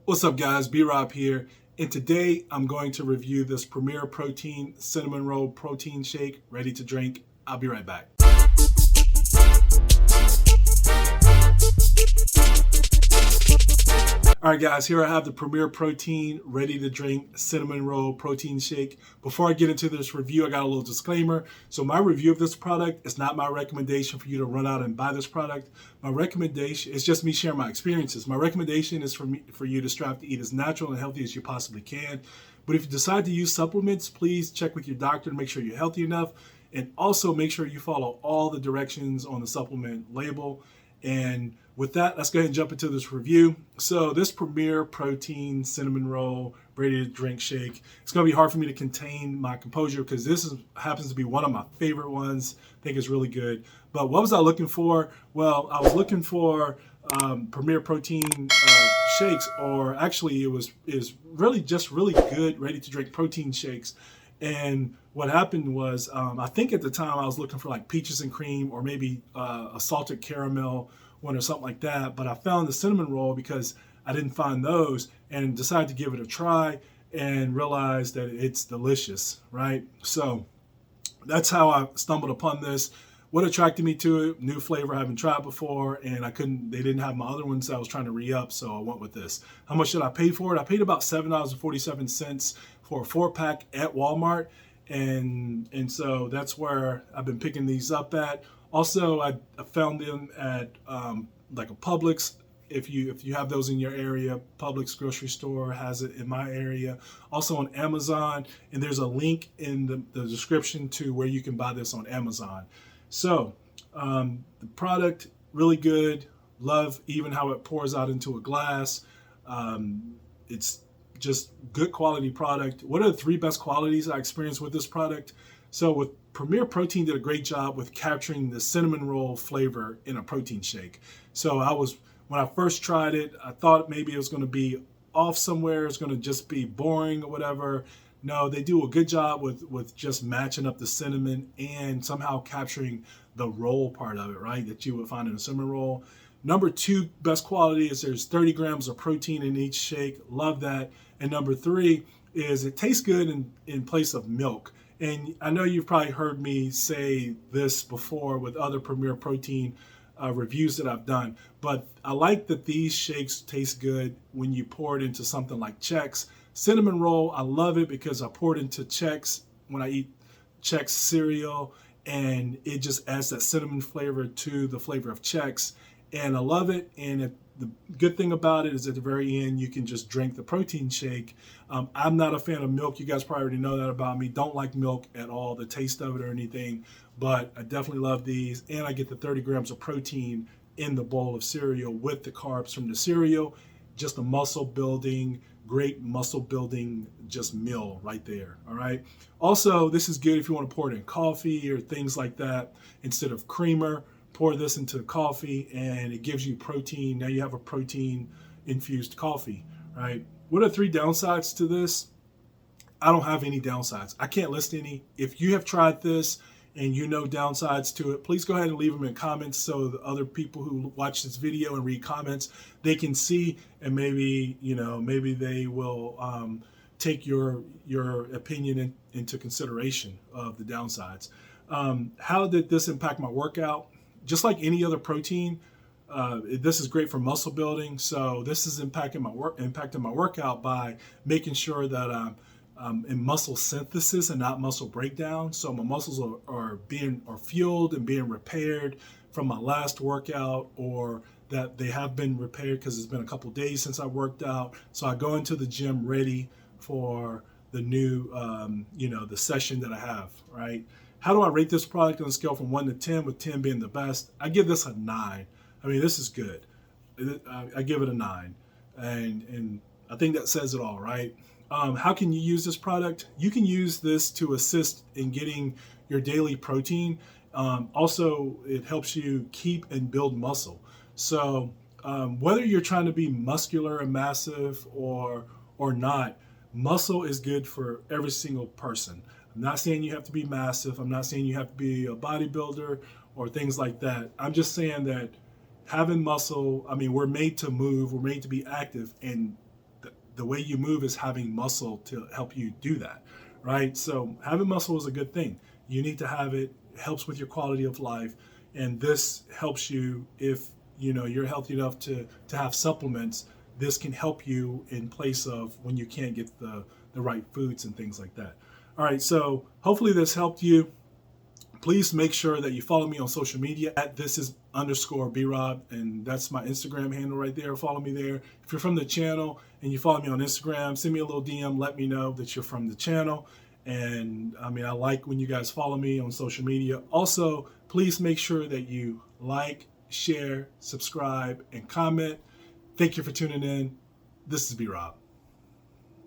What's up guys, B-Rob here, and today I'm going to review this Premier Protein Cinnamon Roll Protein Shake, ready to drink. I'll be right back. Alright guys, here I have the Premier Protein ready to drink cinnamon roll protein shake. Before I get into this review, I got a little disclaimer. So my review of this product is not my recommendation for you to run out and buy this product. My recommendation is just me sharing my experiences. My recommendation is for you to strive to eat as natural and healthy as you possibly can. But if you decide to use supplements, please check with your doctor to make sure you're healthy enough. And also make sure you follow all the directions on the supplement label. And with that, let's go ahead and jump into this review. So this Premier Protein Cinnamon Roll ready to drink shake, it's going to be hard for me to contain my composure because this happens to be one of my favorite ones. I think it's really good. But what was I looking for? Well, I was looking for Premier Protein shakes, or actually is really just really good ready to drink protein shakes. And what happened was, I think at the time I was looking for like peaches and cream or maybe a salted caramel one or something like that. But I found the cinnamon roll because I didn't find those and decided to give it a try and realized that it's delicious, right? So that's how I stumbled upon this. What attracted me to it, new flavor I haven't tried before, and they didn't have my other ones that I was trying to re-up, so I went with this. How much did I pay for it? I paid about $7.47 for a 4-pack at Walmart, and so that's where I've been picking these up at. Also, I found them at like a Publix. If you have those in your area, Publix grocery store has it in my area. Also on Amazon, and there's a link in the description to where you can buy this on Amazon. So the product, really good. Love even how it pours out into a glass. It's just good quality product. What are the 3 best qualities I experienced with this product? So with Premier Protein did a great job with capturing the cinnamon roll flavor in a protein shake. So when I first tried it, I thought maybe it was going to be off somewhere. It's going to just be boring or whatever. No, they do a good job with just matching up the cinnamon and somehow capturing the roll part of it, right, that you would find in a cinnamon roll. Number 2 best quality is there's 30 grams of protein in each shake. Love that. And number 3 is it tastes good in place of milk. And I know you've probably heard me say this before with other Premier Protein reviews that I've done, but I like that these shakes taste good when you pour it into something like Chex. Cinnamon roll, I love it because I pour it into Chex when I eat Chex cereal, and it just adds that cinnamon flavor to the flavor of Chex, and I love it. And the good thing about it is at the very end, you can just drink the protein shake. I'm not a fan of milk. You guys probably already know that about me. Don't like milk at all, the taste of it or anything, but I definitely love these. And I get the 30 grams of protein in the bowl of cereal with the carbs from the cereal. Just a muscle building, great muscle building just meal right there, all right? Also, this is good if you want to pour it in coffee or things like that. Instead of creamer, pour this into coffee and it gives you protein. Now you have a protein infused coffee, right? What are 3 downsides to this? I don't have any downsides. I can't list any. If you have tried this and you know downsides to it, please go ahead and leave them in comments so the other people who watch this video and read comments, they can see, and maybe they will take your opinion into consideration of the downsides. How did this impact my workout? Just like any other protein, this is great for muscle building. So this is impacting my workout by making sure that I'm in muscle synthesis and not muscle breakdown. So my muscles are fueled and being repaired from my last workout, or that they have been repaired because it's been a couple days since I worked out. So I go into the gym ready for the new, the session that I have, right? How do I rate this product on a scale from 1 to 10, with 10 being the best? I give this a 9. I mean, this is good. I give it a 9. And I think that says it all, right? How can you use this product? You can use this to assist in getting your daily protein. Also, it helps you keep and build muscle. So whether you're trying to be muscular and massive or not, muscle is good for every single person. I'm not saying you have to be massive. I'm not saying you have to be a bodybuilder or things like that. I'm just saying that having muscle, I mean, we're made to move, we're made to be active, and the way you move is having muscle to help you do that, right? So having muscle is a good thing. You need to have it. It helps with your quality of life, and this helps you if you're healthy enough to have supplements. This can help you in place of when you can't get the right foods and things like that. All right, so hopefully this helped you. Please make sure that you follow me on social media at @thisis_BRob, and that's my Instagram handle right there. Follow me there. If you're from the channel and you follow me on Instagram, send me a little DM. Let me know that you're from the channel. And I mean, I like when you guys follow me on social media. Also, please make sure that you like, share, subscribe, and comment. Thank you for tuning in. This is B-Rob.